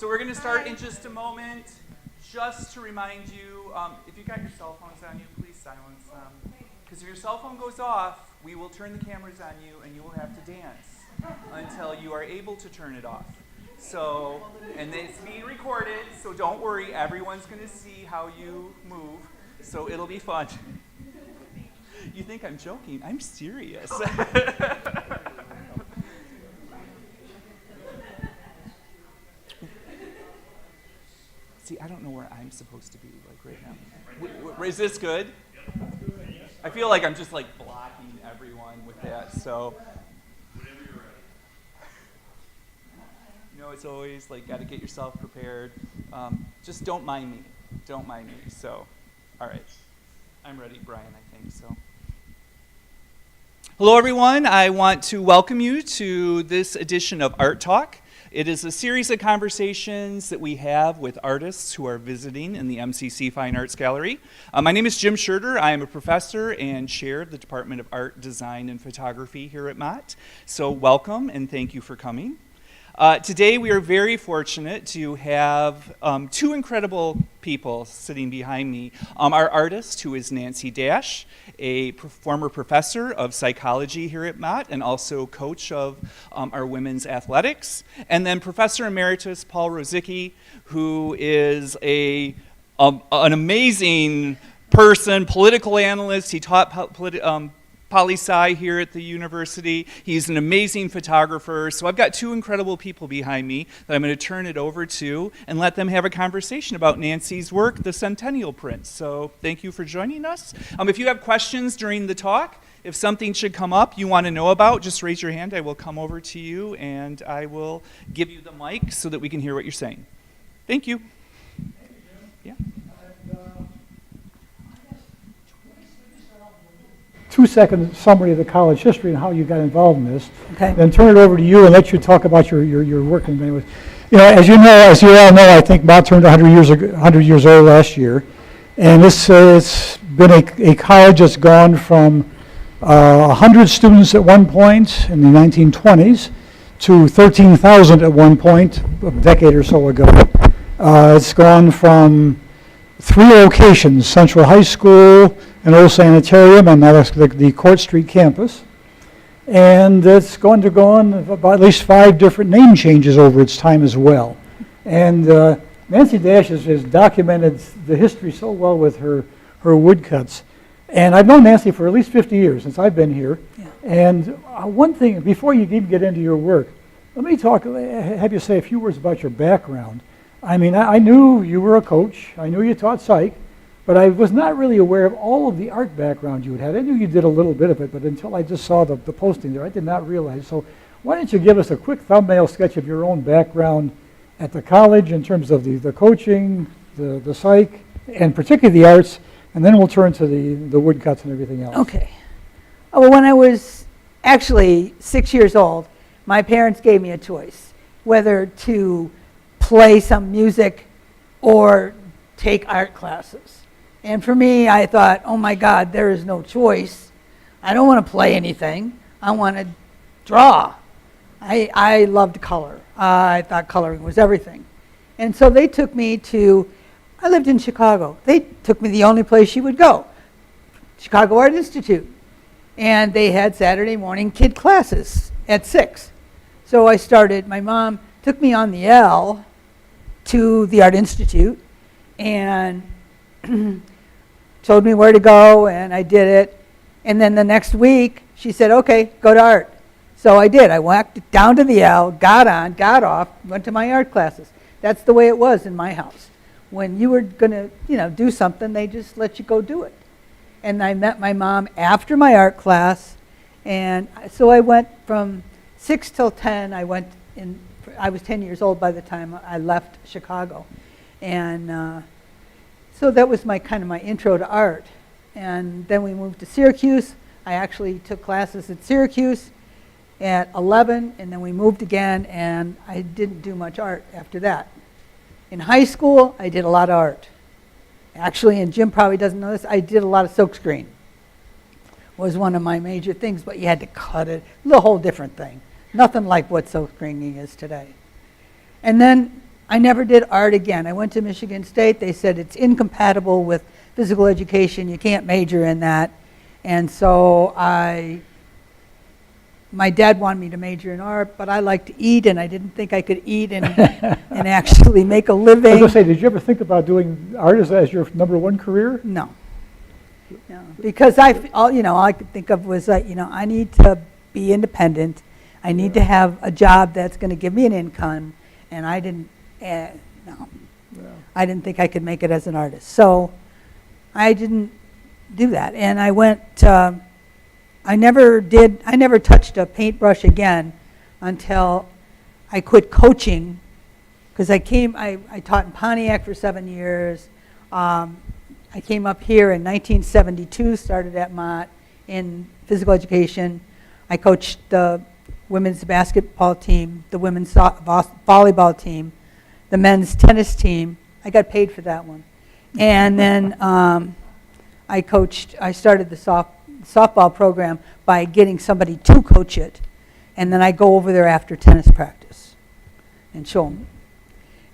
So we're going to start in just a moment. Just to remind you, if you got your cell phones on you, please silence them. Because if your cell phone goes off, we will turn the cameras on you and you will have to dance until you are able to turn it off. So, and it's being recorded, so don't worry, everyone's going to see how you move, so it'll be fun. You think I'm joking? I'm serious. See, I don't know where I'm supposed to be, like right now. Is this good? I feel like I'm just like blocking everyone with that, so. You know, it's always like, got to get yourself prepared. Just don't mind me. Don't mind me. So, all right. I'm ready, Brian, I think so. Hello, everyone. I want to welcome you to this edition of Art Talk. It is a series of conversations that we have with artists who are visiting in the MCC Fine Arts Gallery. My name is Jim Scherder. I am a professor and chair of the Department of Art, Design, and Photography here at Mott. So welcome and thank you for coming. Today we are very fortunate to have two incredible people sitting behind me. Our artist, who is Nancy Dash, a former professor of psychology here at Mott and also coach of our women's athletics. And then Professor Emeritus Paul Rosicki, who is an amazing person, political analyst. He taught poli-sci here at the university. He's an amazing photographer. So I've got two incredible people behind me that I'm going to turn it over to and let them have a conversation about Nancy's work, The Centennial Prints. So thank you for joining us. If you have questions during the talk, if something should come up you want to know about, just raise your hand. I will come over to you and I will give you the mic so that we can hear what you're saying. Thank you. Yeah. 2-second summary of the college history and how you got involved in this. Okay. Then turn it over to you and let you talk about your work in many ways. You know, as you all know, I think Mott turned 100 years old last year, and it's been a college that's gone from 100 students at one point in the 1920s to 13,000 at one point a decade or so ago. It's gone from 3 locations: Central High School, an old sanitarium, and now that's the Court Street campus. And it's going to go on about at least 5 different name changes over its time as well. And Nancy Dash has documented the history so well with her woodcuts. And I've known Nancy for at least 50 years since I've been here. Yeah. And one thing, before you even get into your work, let me have you say a few words about your background. I mean, I knew you were a coach. I knew you taught psych. But I was not really aware of all of the art background you had. I knew you did a little bit of it, but until I just saw the posting there, I did not realize. So why don't you give us a quick thumbnail sketch of your own background at the college in terms of the coaching, the psych, and particularly the arts, and then we'll turn to the woodcuts and everything else. Okay. Oh, well, when I was actually 6 years old, my parents gave me a choice, whether to play some music or take art classes. And for me, I thought, oh my God, there is no choice. I don't want to play anything. I want to draw. I loved color. I thought coloring was everything. And so they took me I lived in Chicago. They took me the only place you would go, Chicago Art Institute. And they had Saturday morning kid classes at 6. So my mom took me on the L to the Art Institute and told me where to go, and I did it. And then the next week, she said, okay, go to art. So I did. I walked down to the L, got on, got off, went to my art classes. That's the way it was in my house. When you were going to, do something, they just let you go do it. And I met my mom after my art class, and so I went from 6 till 10. I was 10 years old by the time I left Chicago. And so that was my intro to art. And then we moved to Syracuse. I actually took classes at Syracuse at 11, and then we moved again, and I didn't do much art after that. In high school, I did a lot of art. Actually, and Jim probably doesn't know this, I did a lot of silkscreen. Was one of my major things, but you had to cut it. A whole different thing. Nothing like what silkscreening is today. And then I never did art again. I went to Michigan State. They said it's incompatible with physical education. You can't major in that. And so my dad wanted me to major in art, but I like to eat, and I didn't think I could eat and actually make a I was living. going to say, did you ever think about doing art as your number one career? No. No. Because all I could think of was like, I need to be independent. I need to have a job that's going to give me an income, and I didn't, no. I didn't think I could make it as an artist. So I didn't do that. And I went, I never touched a paintbrush again until I quit coaching, because I taught in Pontiac for 7 years. I came up here in 1972, started at Mott in physical education. I coached the women's basketball team, the women's volleyball team, the men's tennis team. I got paid for that one. And then I started the softball program by getting somebody to coach it. And then I go over there after tennis practice and show them.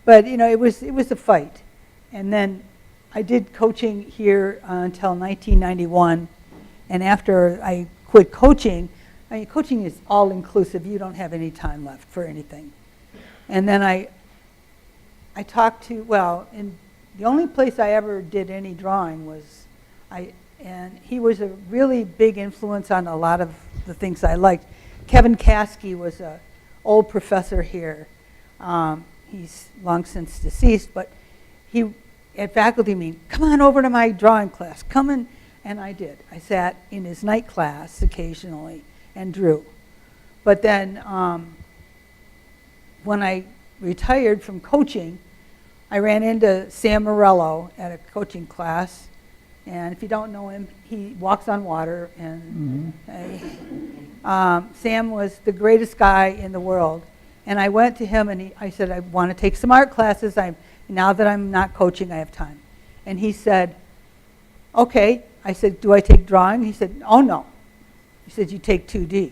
But, it was a fight. And then I did coaching here until 1991. And after I quit coaching, coaching is all-inclusive. You don't have any time left for anything. And then I talked to, in the only place I ever did any drawing was, and he was a really big influence on a lot of the things I liked. Kevin Caskey was an old professor here. He's long since deceased, but he, at faculty meeting, come on over to my drawing class, come in. And I did. I sat in his night class occasionally and drew. But then when I retired from coaching, I ran into Sam Morello at a coaching class. And if you don't know him, he walks on water. And Sam was the greatest guy in the world. And I went to him and I said, I want to take some art classes. Now that I'm not coaching, I have time. And he said, okay. I said, do I take drawing? He said, oh, no. He said, you take 2D,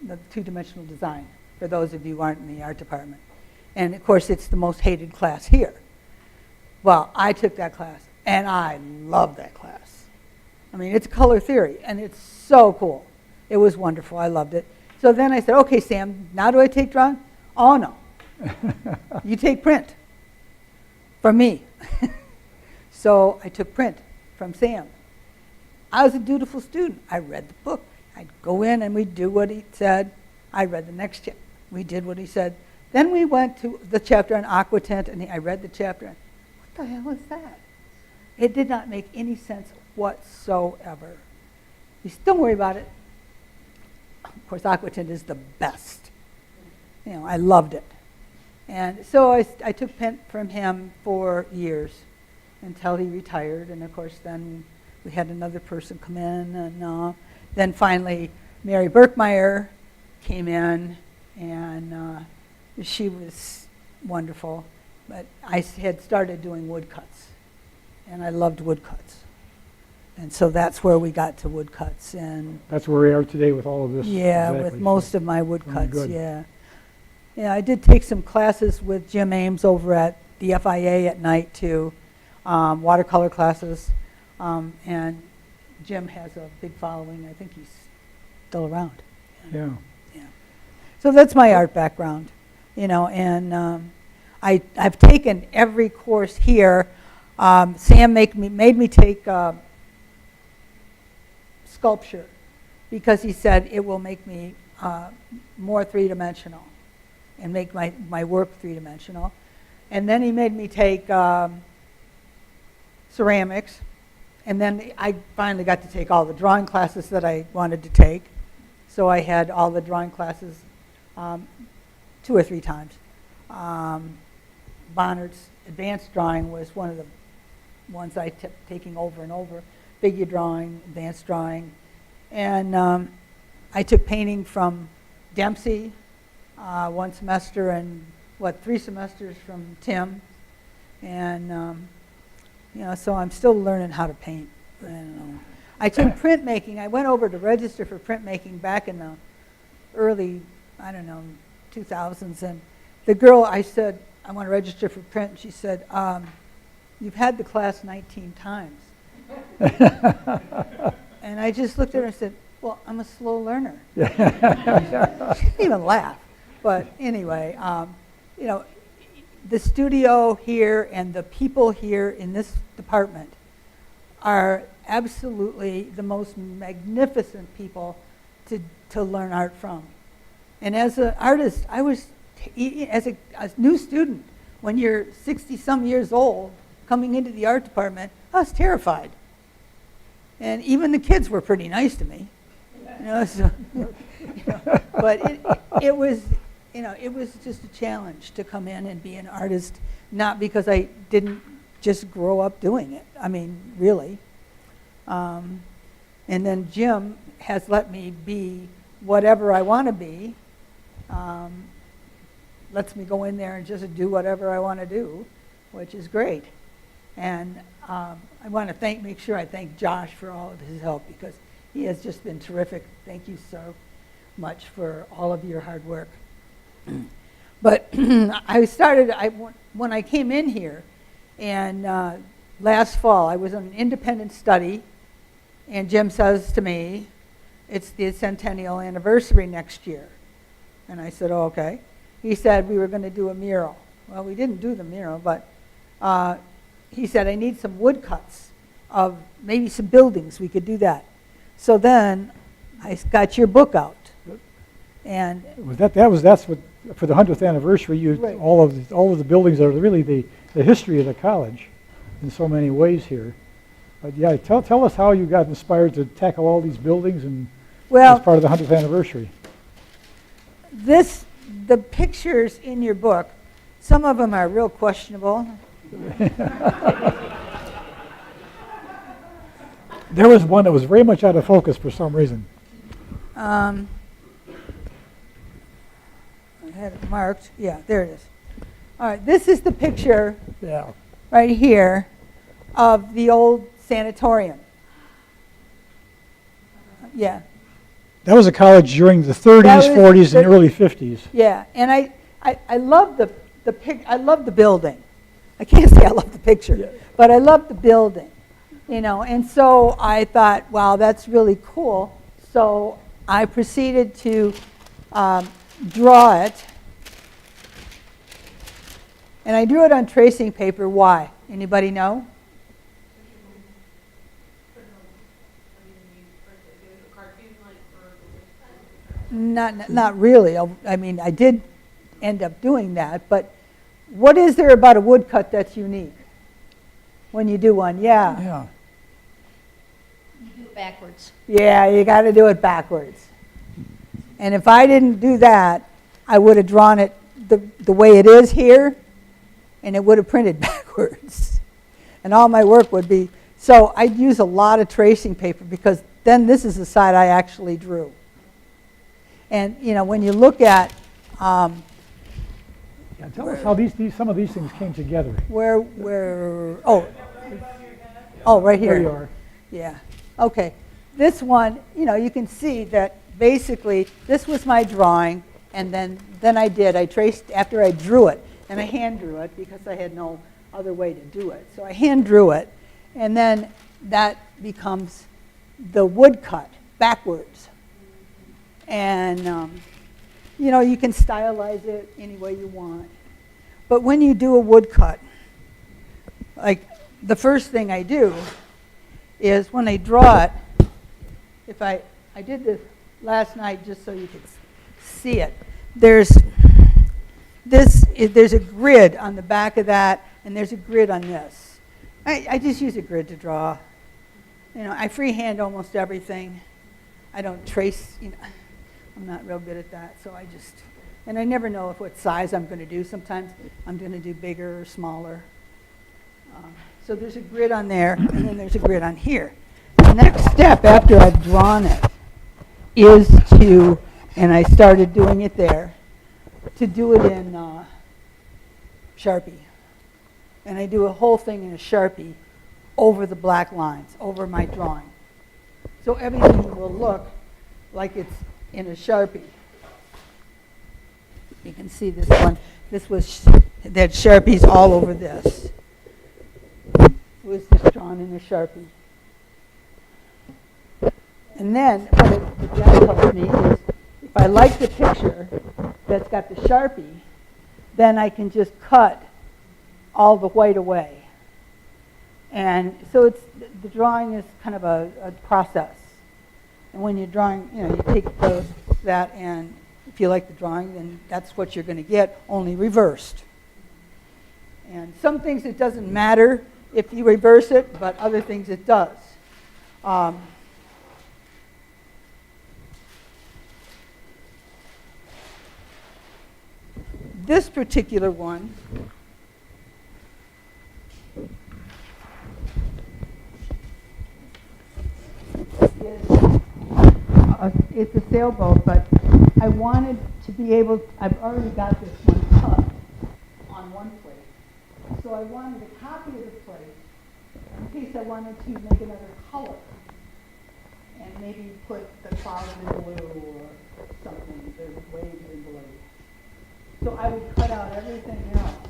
the two-dimensional design, for those of you who aren't in the art department. And, of course, it's the most hated class here. Well, I took that class, and I love that class. I mean, it's color theory, and it's so cool. It was wonderful. I loved it. So then I said, okay, Sam, now do I take drawing? Oh, no. You take print from me. So I took print from Sam. I was a dutiful student. I read the book. I'd go in and we'd do what he said. I read the next chapter. We did what he said. Then we went to the chapter on aquatint, and I read the chapter. What the hell is that? It did not make any sense whatsoever. Don't worry about it. Of course, aquatint is the best. I loved it. And so I took print from him for years until he retired. And, of course, then we had another person come in. And then finally, Mary Berkmeyer came in, and she was wonderful. But I had started doing woodcuts, and I loved woodcuts. And so that's where we got to woodcuts. And that's where we are today with all of this. Yeah, exactly. with most of my woodcuts, good. yeah. Yeah, I did take some classes with Jim Ames over at the FIA at night, too, watercolor classes. And Jim has a big following. I think he's still around. Yeah. Yeah. So that's my art background, and I've taken every course here. Sam made me take sculpture because he said it will make me more three-dimensional and make my work three-dimensional. And then he made me take ceramics. And then I finally got to take all the drawing classes that I wanted to take. So I had all the drawing classes 2 or 3 times. Bonnert's advanced drawing was one of the ones I kept taking over and over. Figure drawing, advanced drawing. And I took painting from Dempsey 1 semester and, 3 semesters from Tim. And so I'm still learning how to paint. I took printmaking. I went over to register for printmaking back in the early, 2000s. And the girl, I said, I want to register for print. And she said, you've had the class 19 times. And I just looked at her and said, well, I'm a slow learner. She didn't even laugh. But anyway, you know, the studio here and the people here in this department are absolutely the most magnificent people to learn art from. And as an artist, I was, as a new student, when you're 60-some years old, coming into the art department, I was terrified. And even the kids were pretty nice to me. You know, so, but it was, you know, it was just a challenge to come in and be an artist, not because I didn't just grow up doing it. I mean, really. And then Jim has let me be whatever I want to be. Lets me go in there and just do whatever I want to do, which is great. And I want to make sure I thank Josh for all of his help, because he has just been terrific. Thank you so much for all of your hard work. But when I came in here, and last fall, I was on an independent study, and Jim says to me, it's the centennial anniversary next year. And I said, oh, okay. He said we were going to do a mural. Well, we didn't do the mural, but he said, I need some woodcuts of maybe some buildings. We could do that. So then I got your book out. And that's what, for the 100th anniversary, you Right. all of the buildings are really the history of the college in so many ways here. But yeah, tell us how you got inspired to tackle all these buildings and as part of the 100th anniversary. The pictures in your book, some of them are real questionable. There was one that was very much out of focus for some reason. I had it marked. Yeah, there it is. All right, this is the picture Yeah. right here of the old sanatorium. Yeah, That was a college during the 30s, That was 40s, and the- early 50s. yeah, and I love I love the building. I can't say I love the picture, Yeah. but I love the building, you know. And so I thought, wow, that's really cool. So I proceeded to draw it, and I drew it on tracing paper. Why? Anybody know? Not really. I mean, I did end up doing that, but what is there about a woodcut that's unique when you do one? Yeah. Yeah. You do it backwards. Yeah, you got to do it backwards. And if I didn't do that, I would have drawn it the way it is here, and it would have printed backwards. And all my work would be, so I'd use a lot of tracing paper, because then this is the side I actually drew. And, you know, when you look at Yeah, tell us how some of these things came together. right here. There you are. Yeah, okay. This one, you know, you can see that basically this was my drawing, and then I traced after I drew it, and I hand drew it because I had no other way to do it. So I hand drew it, and then that becomes the woodcut backwards. And, you know, you can stylize it any way you want. But when you do a woodcut, like the first thing I do is when I draw it, if I did this last night just so you could see it. There's a grid on the back of that, and there's a grid on this. I just use a grid to draw. You know, I freehand almost everything. I don't trace, you know, I'm not real good at that, so and I never know what size I'm going to do. Sometimes I'm going to do bigger or smaller. So there's a grid on there, and then there's a grid on here. The next step after I've drawn it is to, and I started doing it there, to do it in Sharpie. And I do a whole thing in a Sharpie over the black lines, over my drawing. So everything will look like it's in a Sharpie. You can see this one. This was that Sharpies all over this. It was just drawn in a Sharpie. And then what that tells me is if I like the picture that's got the Sharpie, then I can just cut all the white away. And so the drawing is kind of a process. And when you're drawing, you take that, and if you like the drawing, then that's what you're going to get, only reversed. And some things it doesn't matter if you reverse it, but other things it does. This particular one it's a sailboat, but I wanted to be able, I've already got this one cut on one plate. So I wanted a copy of the plate in case I wanted to make another color and maybe put the cloud in blue or something, the waves in blue. So I would cut out everything else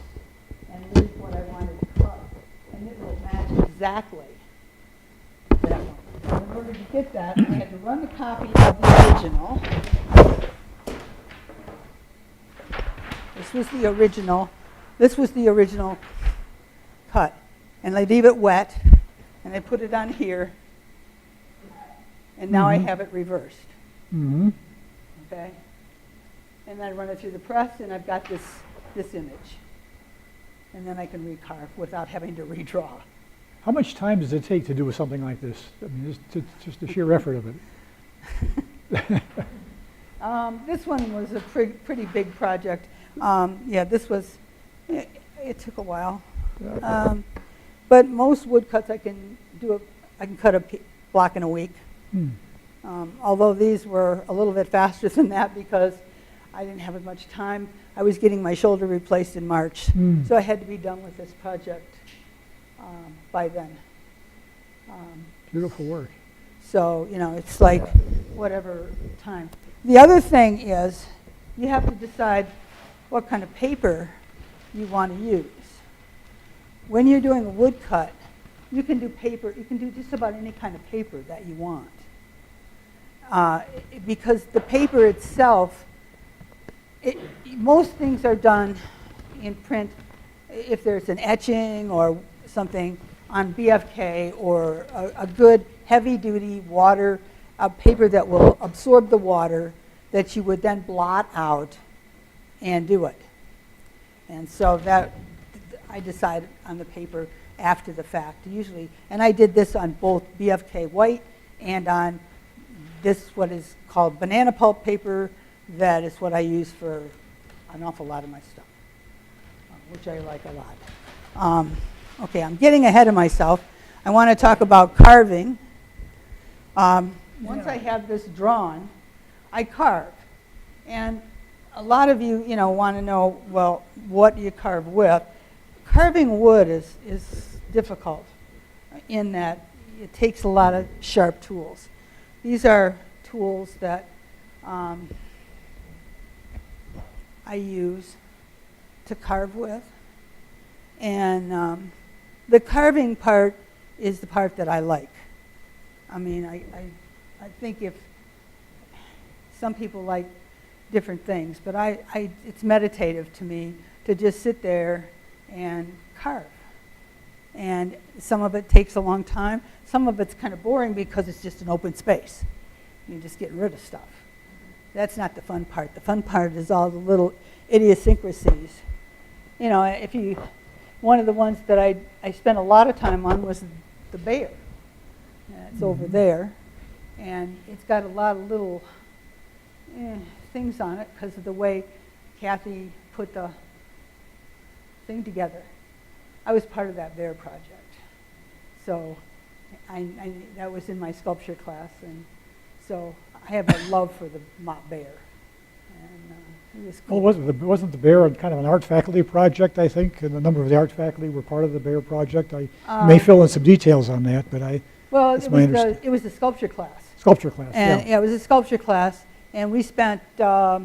and leave what I wanted to cut, and it will match exactly that one. So in order to get that, I had to run the copy of the original. This was the original. This was the original cut. And I leave it wet, and I put it on here, and now I have it reversed. Mm-hmm. Okay? And then I run it through the press, and I've got this image. And then I can recarve without having to redraw. How much time does it take to do something like this? I mean, just the sheer effort of it. This one was a pretty big project. Yeah, this was, it took a while. But most woodcuts I can cut a block in a week. Although these were a little bit faster than that because I didn't have as much time. I was getting my shoulder replaced in March, so I had to be done with this project by then. Beautiful work. So, it's like whatever time. The other thing is you have to decide what kind of paper you want to use. When you're doing a woodcut, you can do just about any kind of paper that you want. Because the paper itself, most things are done in print if there's an etching or something on BFK or a good heavy-duty water paper that will absorb the water that you would then blot out and do it. And so that I decided on the paper after the fact usually, and I did this on both BFK white and on this what is called banana pulp paper. That is what I use for an awful lot of my stuff, which I like a lot. Okay, I'm getting ahead of myself. I want to talk about carving. Once I have this drawn, I carve. And a lot of you, want to know, well, what do you carve with? Carving wood is difficult in that it takes a lot of sharp tools. These are tools that I use to carve with. And the carving part is the part that I like. I mean, I think if some people like different things, but it's meditative to me to just sit there and carve. And some of it takes a long time. Some of it's kind of boring because it's just an open space. You're just getting rid of stuff. That's not the fun part. The fun part is all the little idiosyncrasies. One of the ones that I spent a lot of time on was the bear. It's over there. And it's got a lot of little things on it because of the way Kathy put the thing together. I was part of that bear project. So that was in my sculpture class. And so I have a love for the mock bear. And it was cool. Well, wasn't the bear kind of an art faculty project, I think? And a number of the art faculty were part of the bear project. I may fill in some details on that, but that's my understanding. It was the sculpture class. Sculpture class, And yeah, it was a sculpture class, and we spent a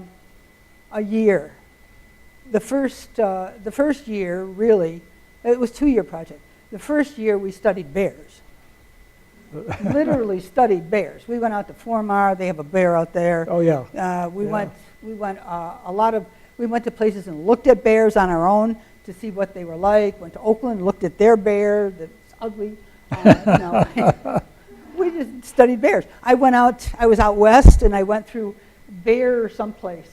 year the first year, really, it was a 2-year project. The first year we studied bears. Literally studied bears. We went out to Formar. They have a bear out there. Oh, yeah. We Yeah. We went to places and looked at bears on our own to see what they were like. Went to Oakland, looked at their bear that's ugly. We just studied bears. I was out west, and I went through bear someplace.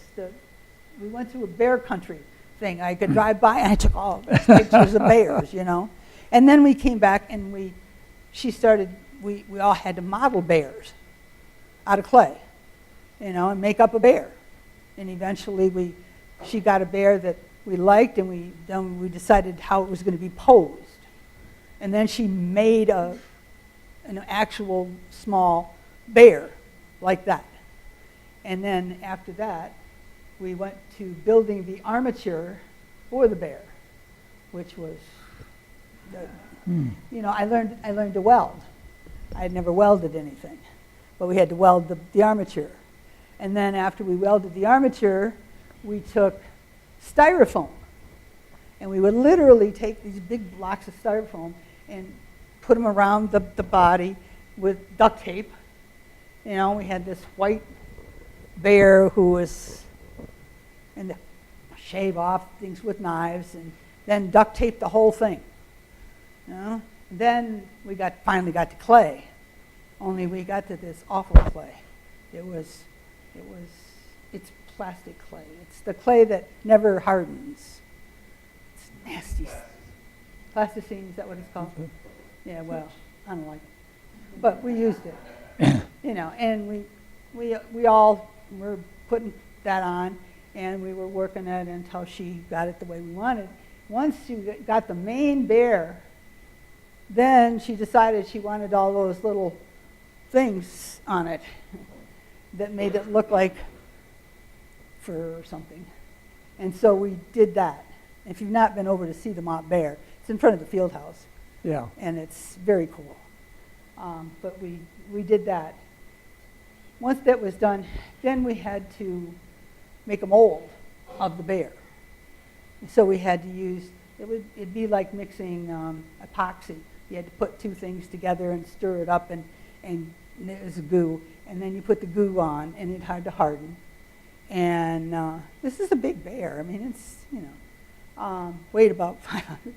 We went through a bear country thing. I could drive by, and I took all these pictures of bears, And then we came back, and we all had to model bears out of clay, and make up a bear. And eventually she got a bear that we liked, and then we decided how it was going to be posed. And then she made an actual small bear like that. And then after that, we went to building the armature for the bear, which was, I learned to weld. I had never welded anything, but we had to weld the armature. And then after we welded the armature, we took styrofoam. And we would literally take these big blocks of styrofoam and put them around the body with duct tape. We had this white bear who was, and shave off things with knives, and then duct tape the whole thing. Then we finally got to clay. Only we got to this awful clay. It's plastic clay. It's the clay that never hardens. It's nasty. Plasticine, is that what it's called? Yeah, well, I don't like it. But we used it. And we all were putting that on, and we were working it until she got it the way we wanted. Once she got the main bear, then she decided she wanted all those little things on it that made it look like fur or something. And so we did that. If you've not been over to see the Mott Bear, it's in front of the field house. Yeah. And it's very cool. But we did that. Once that was done, then we had to make a mold of the bear. So we had to use, it'd be like mixing epoxy. You had to put two things together and stir it up, and it was a goo. And then you put the goo on, and it had to harden. And this is a big bear. I mean, it's, weighed about 500,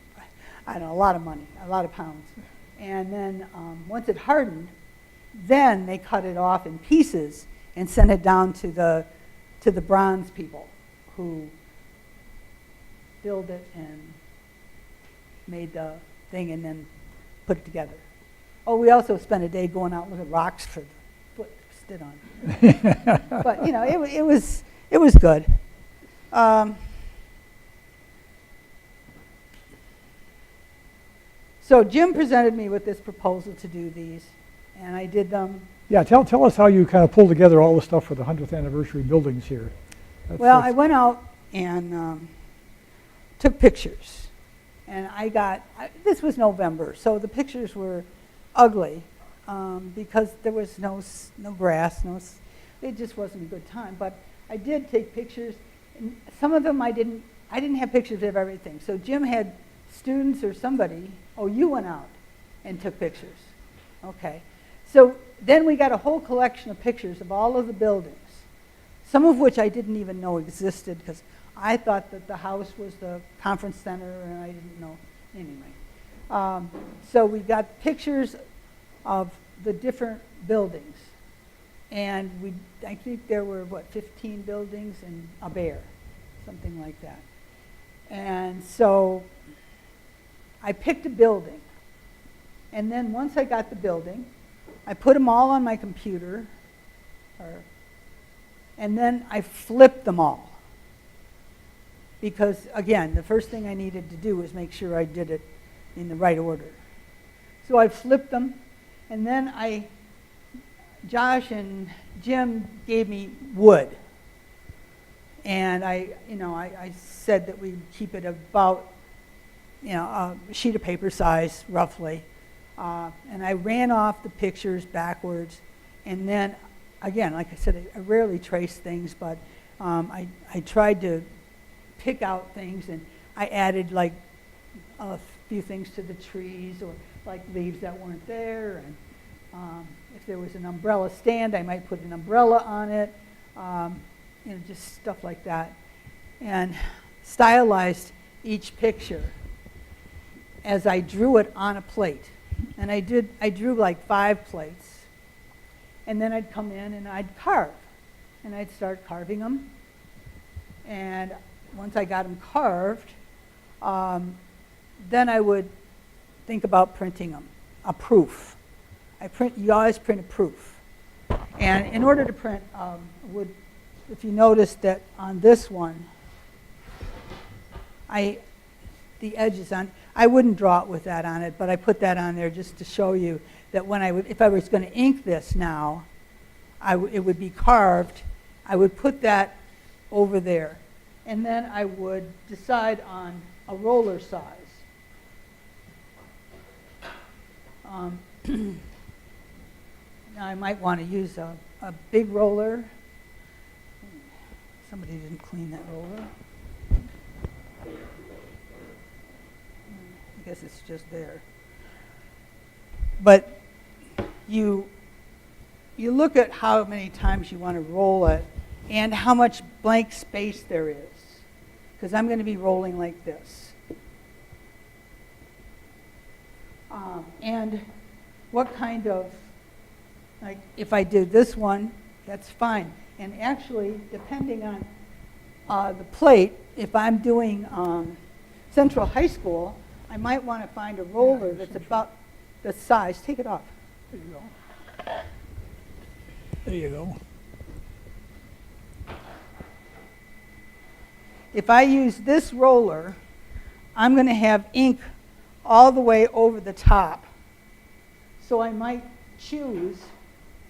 I don't know, a lot of money, a lot of pounds. And then once it hardened, then they cut it off in pieces and sent it down to the bronze people who built it and made the thing and then put it together. Oh, we also spent a day going out and looking at rocks for the foot to sit on. But it was good. So Jim presented me with this proposal to do these, and I did them. Yeah, tell us how you kind of pulled together all the stuff for the 100th anniversary buildings here. I went out and took pictures. And this was November, so the pictures were ugly because there was no grass, it just wasn't a good time. But I did take pictures, and some of them I didn't have pictures of everything. So Jim had students or somebody, you went out and took pictures. Okay. So then we got a whole collection of pictures of all of the buildings, some of which I didn't even know existed because I thought that the house was the conference center, and I didn't know anyway. So we got pictures of the different buildings, and I think there were 15 buildings and a bear, something like that. And so I picked a building, and then once I got the building, I put them all on my computer, and then I flipped them all. Because, again, the first thing I needed to do was make sure I did it in the right order. So I flipped them, and then Josh and Jim gave me wood. And I said that we'd keep it about, a sheet of paper size, roughly. And I ran off the pictures backwards. And then, again, like I said, I rarely trace things, but I tried to pick out things, and I added like a few things to the trees, or like leaves that weren't there, and if there was an umbrella stand, I might put an umbrella on it, just stuff like that, and stylized each picture as I drew it on a plate. And I drew like 5 plates, and then I'd come in and I'd carve, and I'd start carving them. And once I got them carved, then I would think about printing them, a proof. You always print a proof. And in order to print, if you notice that on this one, the edges on, I wouldn't draw it with that on it, but I put that on there just to show you that if I was going to ink this now, it would be carved. I would put that over there, and then I would decide on a roller size. Now I might want to use a big roller. Somebody didn't clean that roller. I guess it's just there. But you look at how many times you want to roll it and how much blank space there is. Because I'm going to be rolling like this. And what kind of, like if I do this one, that's fine. And actually, depending on the plate, if I'm doing Central High School, I might want to find a roller that's about the size. Take it off. There you go. There you go. If I use this roller, I'm going to have ink all the way over the top. So I might choose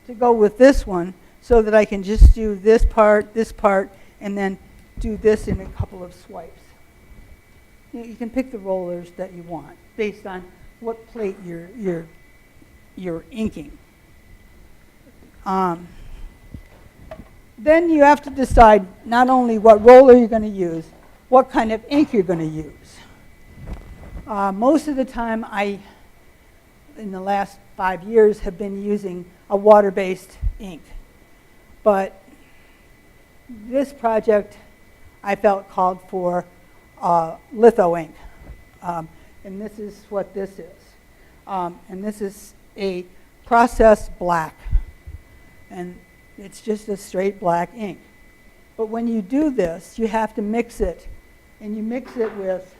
to go with this one so that I can just do this part, and then do this in a couple of swipes. You can pick the rollers that you want based on what plate you're inking. Then you have to decide not only what roller you're going to use, what kind of ink you're going to use. Most of the time, in the last 5 years, have been using a water-based ink. But this project, I felt called for litho ink. And this is what this is. And this is a processed black. And it's just a straight black ink. But when you do this, you have to mix it. And you mix it with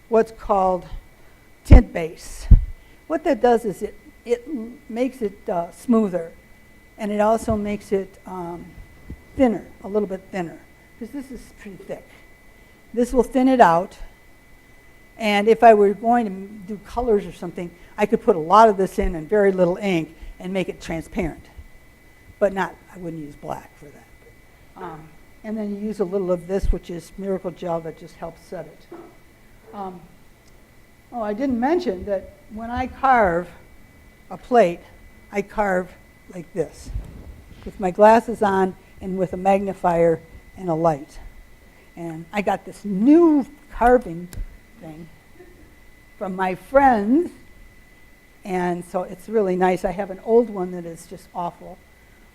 what's called tint base. What that does is it makes it smoother. And it also makes it thinner, a little bit thinner. Because this is pretty thick. This will thin it out. And if I were going to do colors or something, I could put a lot of this in and very little ink and make it transparent. But I wouldn't use black for that. And then you use a little of this, which is Miracle Gel, that just helps set it. I didn't mention that when I carve a plate, I carve like this, with my glasses on and with a magnifier and a light. And I got this new carving thing from my friends, and so it's really nice. I have an old one that is just awful,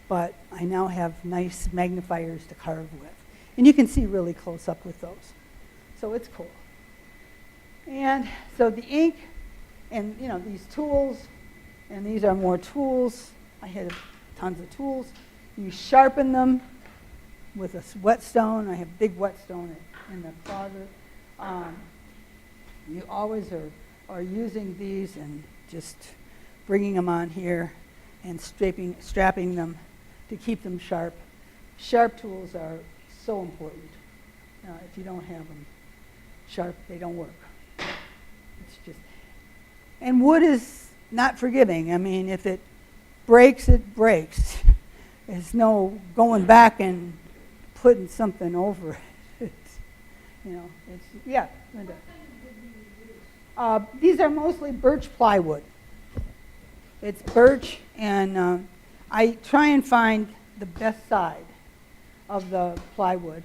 but I now have nice magnifiers to carve with. And you can see really close up with those. So it's cool. And so the ink and these tools, and these are more tools. I had tons of tools. You sharpen them with a whetstone. I have a big whetstone in the closet. You always are using these and just bringing them on here and strapping them to keep them sharp. Sharp tools are so important. If you don't have them sharp, they don't work. And wood is not forgiving. I mean, if it breaks, it breaks. There's no going back and putting something over it. Linda. These are mostly birch plywood. It's birch, and I try and find the best side of the plywood.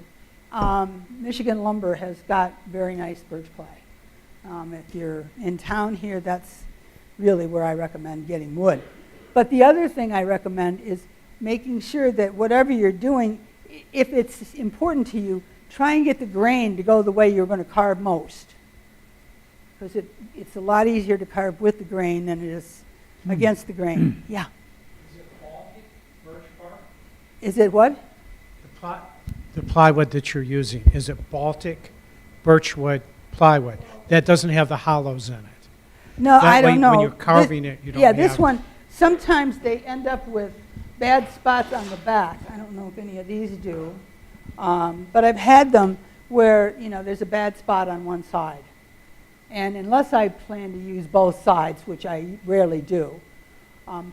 Michigan Lumber has got very nice birch ply. If you're in town here, that's really where I recommend getting wood. But the other thing I recommend is making sure that whatever you're doing, if it's important to you, try and get the grain to go the way you're going to carve most. Because it's a lot easier to carve with the grain than it is against the grain. Yeah. Is it Baltic birch bark? Is it what? The plywood that you're using, is it Baltic birchwood plywood? That doesn't have the hollows in it. No, That I don't way, know. when you're carving it, you don't Yeah, have... this one, sometimes they end up with bad spots on the back. I don't know if any of these do. But I've had them where, you know, there's a bad spot on one side. And unless I plan to use both sides, which I rarely do,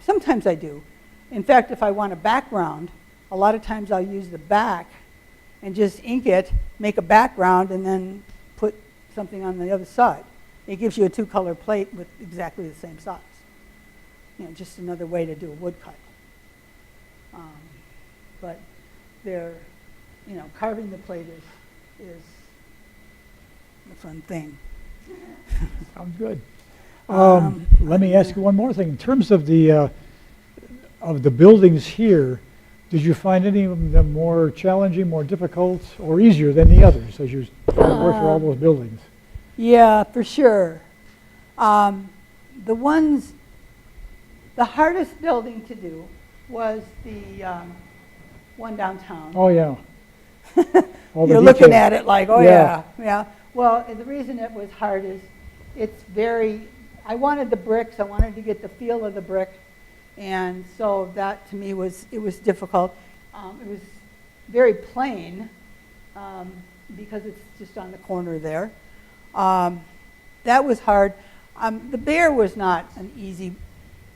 sometimes I do. In fact, if I want a background, a lot of times I'll use the back and just ink it, make a background, and then put something on the other side. It gives you a two-color plate with exactly the same size. You know, just another way to do a woodcut. But they're, you know, carving the plate is a fun thing. Sounds good. Um, Let me ask you one more thing. In terms of the buildings here, did you find any of them more challenging, more difficult, or easier than the others as you worked through all those buildings? Yeah, for sure. The hardest building to do was the one downtown. Oh, yeah. All the You're looking detail. at it like, oh Yeah. yeah. Well, the reason it was hard is I wanted the bricks, I wanted to get the feel of the brick, and so that to me was difficult. It was very plain because it's just on the corner there. That was hard. The bear was not an easy,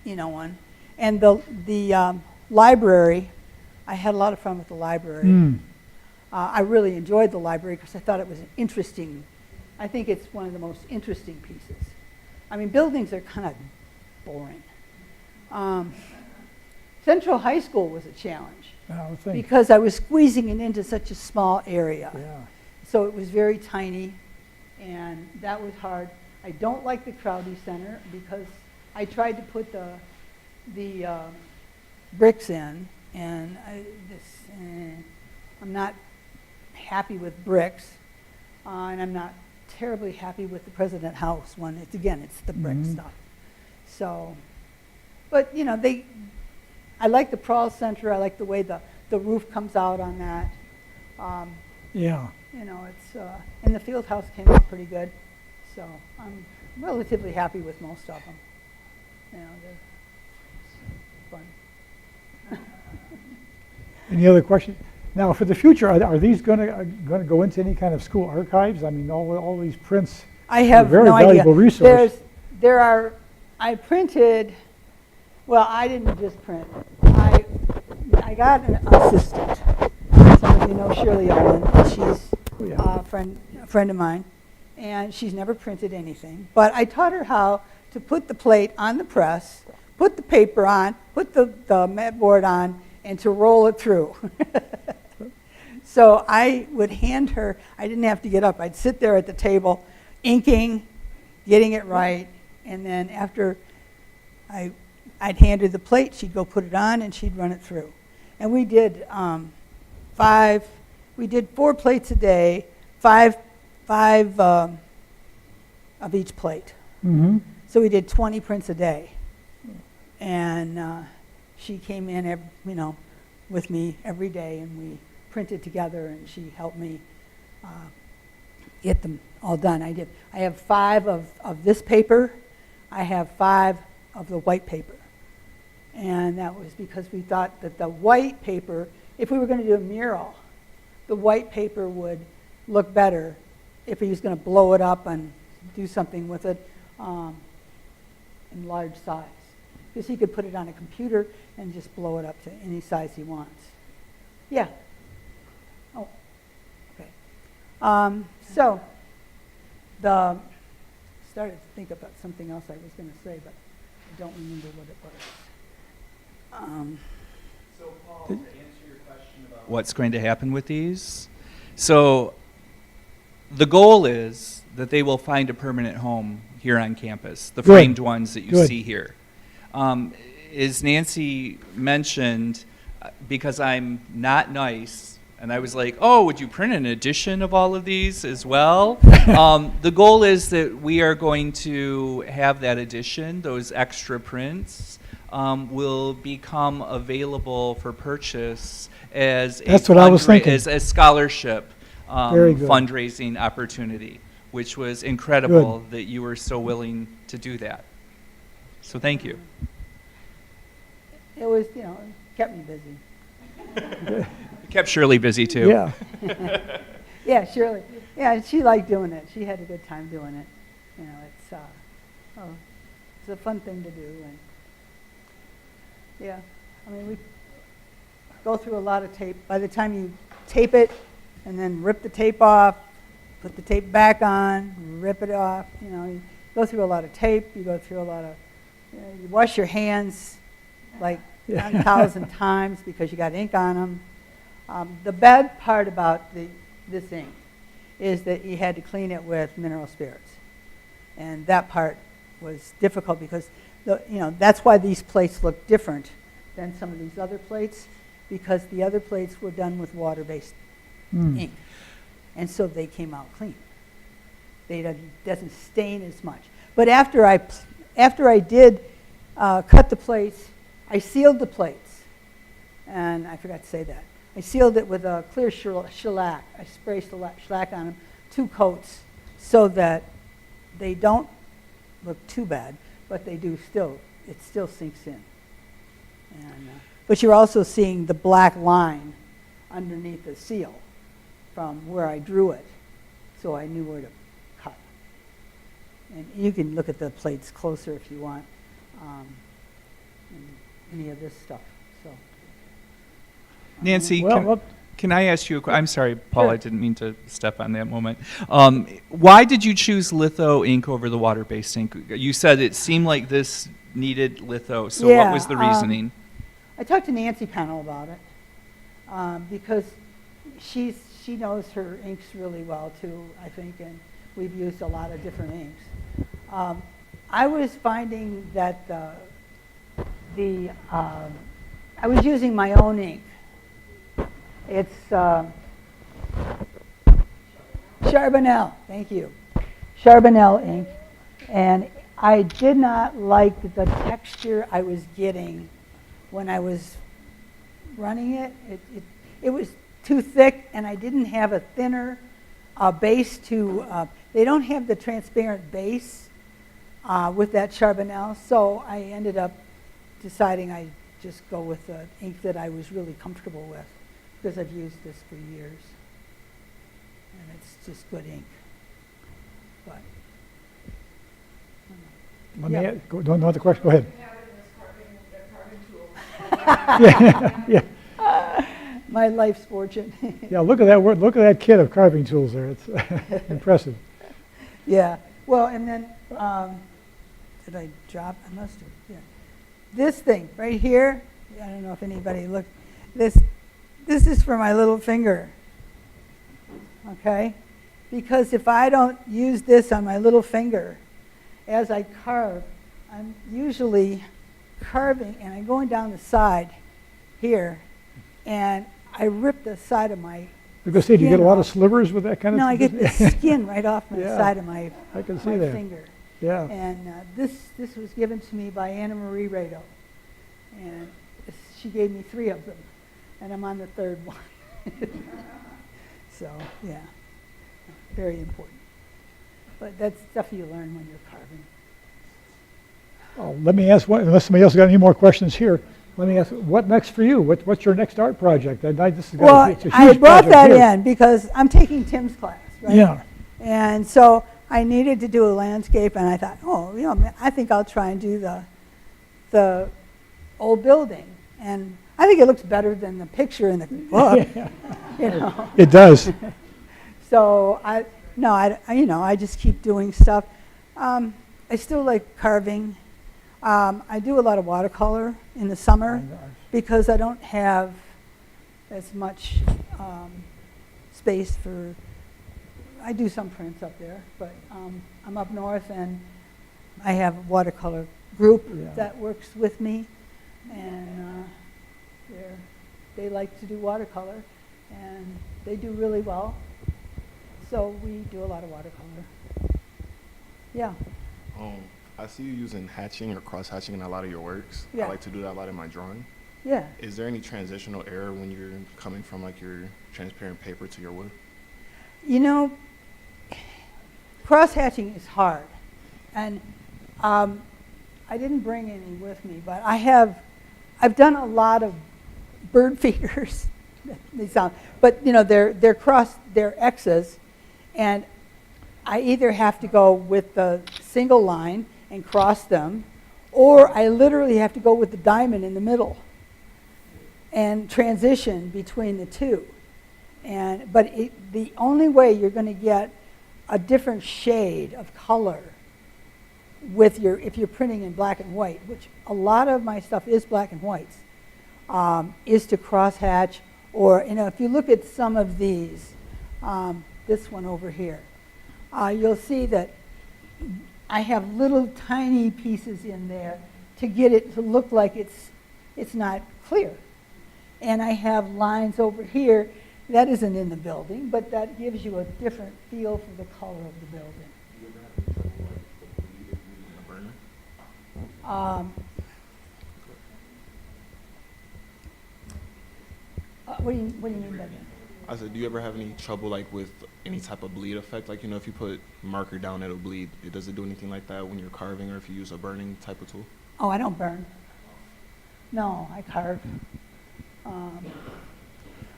one. And the library, I had a lot of fun with the library. Mm. I really enjoyed the library because I thought it was interesting. I think it's one of the most interesting pieces. I mean, buildings are kind of boring. Central High School was a challenge I would think. because I was squeezing it into such a small area. Yeah. So it was very tiny, and that was hard. I don't like the Crowdy Center because I tried to put the bricks in, and I'm not happy with bricks, and I'm not terribly happy with the President House one. It's the brick Mhm. stuff. So, but I like the Prawl Center. I like the way the roof comes out on that. Yeah. It's and the field house came out pretty good, so I'm relatively happy with most of them. They're fun. Any other questions? Now, for the future, are these going to go into any kind of school archives? I mean, all these prints. I have very no idea. valuable resource. I printed. Well, I didn't just print. I got an assistant. Some of you know Shirley Owen. She's Oh, yeah. a friend of mine, and she's never printed anything. But I taught her how to put the plate on the press, put the paper on, put the mat board on, and to roll it through. So I would hand her, I didn't have to get up. I'd sit there at the table, inking, getting it right, and then after I'd hand her the plate, she'd go put it on, and she'd run it through. And we did 4 plates a day, five of each plate. Mm-hmm. So we did 20 prints a day. And she came in, with me every day, and we printed together, and she helped me get them all done. I have 5 of this paper. I have 5 of the white paper. And that was because we thought that the white paper, if we were going to do a mural, the white paper would look better if he was going to blow it up and do something with it in large size. Because he could put it on a computer and just blow it up to any size he wants. Yeah. Oh, okay. So, started to think about something else I was going to say, but I don't remember what it was. So, Paul, to answer your question about what's going to happen with these, So the goal is that they will find a permanent home here on campus, the Good. framed ones that you Good. see here. As Nancy mentioned, because I'm not nice, and I was like, oh, would you print an edition of all of these as well? The goal is that we are going to have that edition, those extra prints, will become available for purchase as That's what I was thinking. as a scholarship Very good. fundraising opportunity, which was incredible that you were so willing to do that. So thank you. It was, you know, it kept me busy. It kept Shirley busy too. Yeah. Yeah, Shirley. Yeah, she liked doing it. She had a good time doing it. You know, it's a fun thing to do. And yeah, I mean, we go through a lot of tape. By the time you tape it and then rip the tape off, put the tape back on, rip it off, you know, you go through a lot of tape. You go through a lot of, you wash your hands like 1,000 times because you got ink on them. The bad part about this ink is that you had to clean it with mineral spirits. And that part was difficult because, that's why these plates look different than some of these other plates, because the other plates were done with water-based ink. And so they came out clean. Doesn't stain as much. But after I did cut the plates, I sealed the plates. And I forgot to say that. I sealed it with a clear shellac. I spray shellac on them, 2 coats, so that they don't look too bad, but they do still, it still sinks in. And, but you're also seeing the black line underneath the seal from where I drew it, so I knew where to cut. And you can look at the plates closer if you want, and any of this stuff. So. Nancy, Well, can I ask you a question? I'm sorry, Paul, Sure. I didn't mean to step on that moment. Why did you choose litho ink over the water-based ink? You said it seemed like this needed litho, so what was the reasoning? I talked to Nancy Pennell about it because she knows her inks really well too, I think, and we've used a lot of different inks. I was finding that I was using my own ink. It's Charbonnel, thank you. Charbonnel ink, and I did not like the texture I was getting when I was running it. It was too thick, and I didn't have a thinner base to, they don't have the transparent base with that Charbonnel, so I ended up deciding I just go with the ink that I was really comfortable with, because I've used this for years, and it's just good ink. But Let me Yeah. no other question. Go ahead. Yeah. my life's fortune. Yeah, look at that word. Look at that kit of carving tools there. It's impressive. Yeah. Well, and then did I drop? I must have. Yeah. This thing right here. I don't know if anybody looked. This is for my little finger. Okay, because if I don't use this on my little finger as I carve, I'm usually carving and I'm going down the side here, and I rip the side of my. Because see, do you get a skin lot of off. slivers with that kind of? No, I get the skin right off my Yeah, side of my I can see my that. finger. Yeah. And this was given to me by Anna Marie Rado, and she gave me 3 of them, and I'm on the 3rd one. So yeah, very important. But that's stuff you learn when you're carving. Oh, let me ask one, unless somebody else got any more questions here. Let me ask, what next for you? What's your next art project? This has got Well, it's a I huge brought project that here. in because I'm taking Tim's class, right? Yeah. And so I needed to do a landscape, and I thought, I think I'll try and do the old building. And I think it looks better than the picture in the book, you know. It does. So I just keep doing stuff. I still like carving. I do a lot of watercolor in the summer because I don't have as much space for, I do some prints up there, but I'm up north and I have a watercolor group Yeah. that works with me, and they like to do watercolor, and they do really well. So we do a lot of watercolor. Yeah. I see you using hatching or cross hatching in a lot of your works. Yeah. I like to do that a lot in my drawing. Yeah. Is there any transitional error when you're coming from like your transparent paper to your wood? You know, cross-hatching is hard. And I didn't bring any with me, but I've done a lot of bird feeders. They sound, but you know, they're X's, and I either have to go with the single line and cross them, or I literally have to go with the diamond in the middle and transition between the two. But the only way you're going to get a different shade of color if you're printing in black and white, which a lot of my stuff is black and whites, is to cross-hatch, or if you look at some of these, this one over here, you'll see that I have little tiny pieces in there to get it to look like it's not clear. And I have lines over here. That isn't in the building, but that gives you a different feel for the color of the building. What do you mean by that? I said, do you ever have any trouble like with any type of bleed effect? Like, if you put marker down, it'll bleed. Does it do anything like that when you're carving, or if you use a burning type of tool? Oh, I don't burn. No, I carve.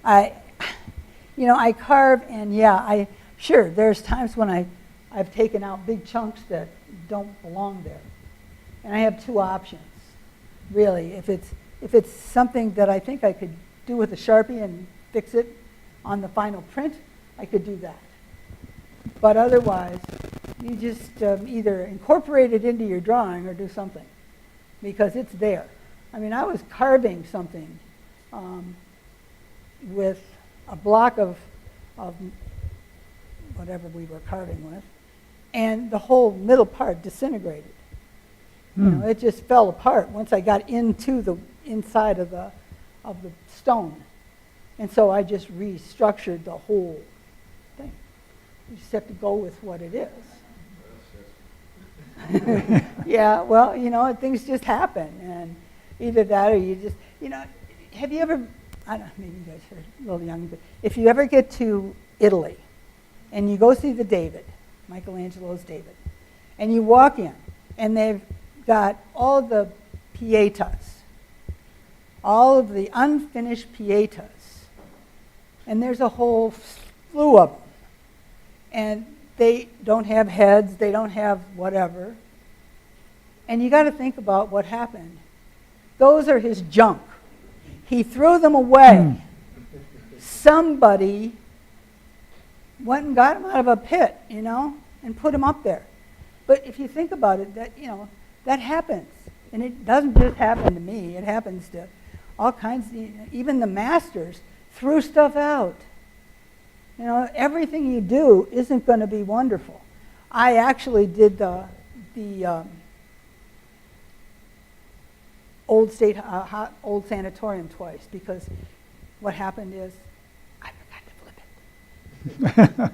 I carve, and sure, there's times when I've taken out big chunks that don't belong there. And I have two options, really. If it's something that I think I could do with a Sharpie and fix it on the final print, I could do that. But otherwise, you just either incorporate it into your drawing or do something, because it's there. I mean, I was carving something with a block of whatever we were carving with, and the whole middle part disintegrated. It just fell apart once I got into the inside of the stone. And so I just restructured the whole thing. You just have to go with what it is. Yeah, well, things just happen. And either that or you just, have you ever, I don't know, maybe you guys are a little young, but if you ever get to Italy and you go see the David, Michelangelo's David, and you walk in and they've got all the pietas, all of the unfinished pietas, and there's a whole slew of them. And they don't have heads, they don't have whatever. And you got to think about what happened. Those are his junk. He threw them away. Somebody went and got him out of a pit, and put him up there. But if you think about it, that happens. And it doesn't just happen to me. It happens to all kinds, even the masters threw stuff out. Everything you do isn't going to be wonderful. I actually did the old sanatorium twice, because what happened is I forgot to flip it.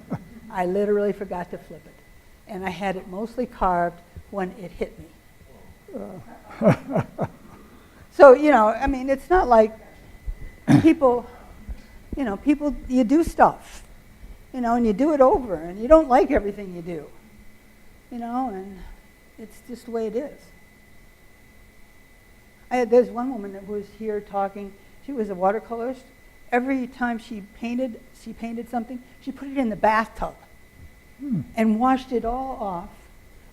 I literally forgot to flip it. And I had it mostly carved when it hit me. So, it's not like people, you do stuff, and you do it over, and you don't like everything you do, and it's just the way it is. There's one woman that was here talking. She was a watercolorist. Every time she painted something, she put it in the bathtub and washed it all off,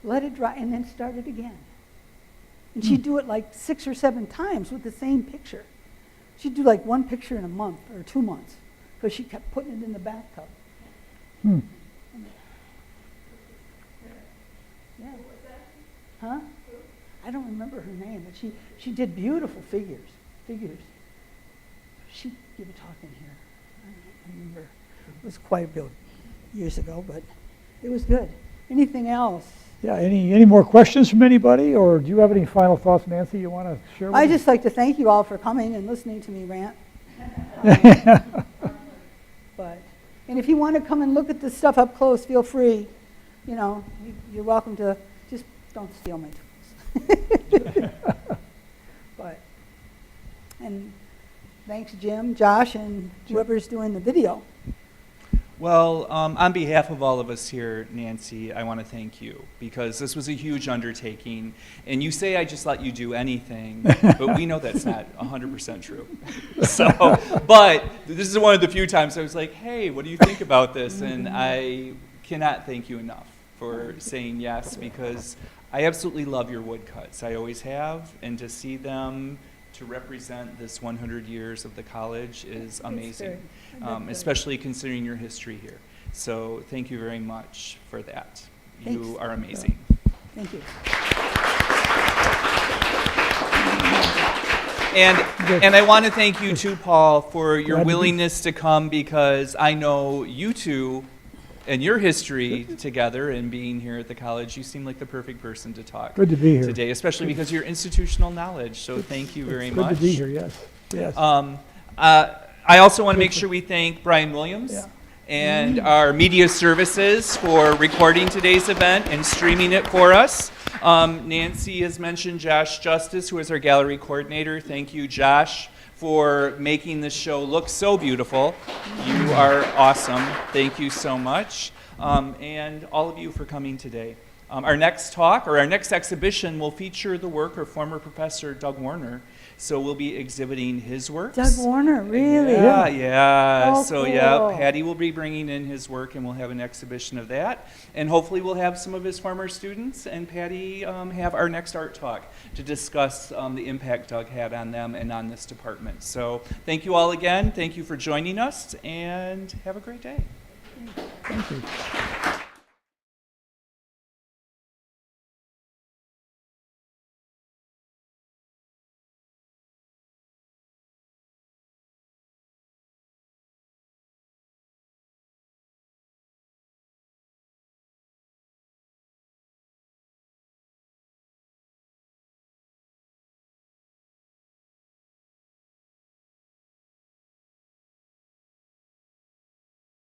let it dry, and then started again. And she'd do it like 6 or 7 times with the same picture. She'd do like one picture in a month or 2 months, because she kept putting it in the bathtub. Yeah. Huh? I don't remember her name, but she did beautiful figures. She'd give a talk in here. I don't remember. It was quite a few years ago, but it was good. Anything else? Yeah, any more questions from anybody, or do you have any final thoughts, Nancy, you want to share with I'd us? just like to thank you all for coming and listening to me rant. And if you want to come and look at this stuff up close, feel free. You know, you're welcome to. Just don't steal my tools. And thanks, Jim, Josh, and whoever's doing the video. Well, on behalf of all of us here, Nancy, I want to thank you because this was a huge undertaking. And you say I just let you do anything, but we know that's not 100% true. But this is one of the few times I was like, hey, what do you think about this? And I cannot thank you enough for saying yes because I absolutely love your woodcuts. I always have. And to see them to represent this 100 years of the college is amazing, especially considering your history here. So thank you very much for that. You Thanks. are amazing. Thank you. And I want to thank you too, Paul, for your Glad to be- willingness to come because I know you two and your history together and being here at the college, you seem like the perfect person to talk Good to be here. today, especially because of your institutional knowledge. So thank you very It's much. good to be here, yes, yes. I also want to make sure we thank Brian Williams Yeah. and our media services for recording today's event and streaming it for us. Nancy has mentioned Josh Justice, who is our gallery coordinator. Thank you, Josh, for making this show look so beautiful. You are awesome. Thank you so much. And all of you for coming today. Our next talk, or our next exhibition, will feature the work of former professor Doug Warner. So we'll be exhibiting his works. Doug Warner, really? Yeah. Oh, So yeah, cool. Patty will be bringing in his work, and we'll have an exhibition of that. And hopefully, we'll have some of his former students and Patty have our next art talk to discuss the impact Doug had on them and on this department. So thank you all again. Thank you for joining us, and have a great day. Thank you.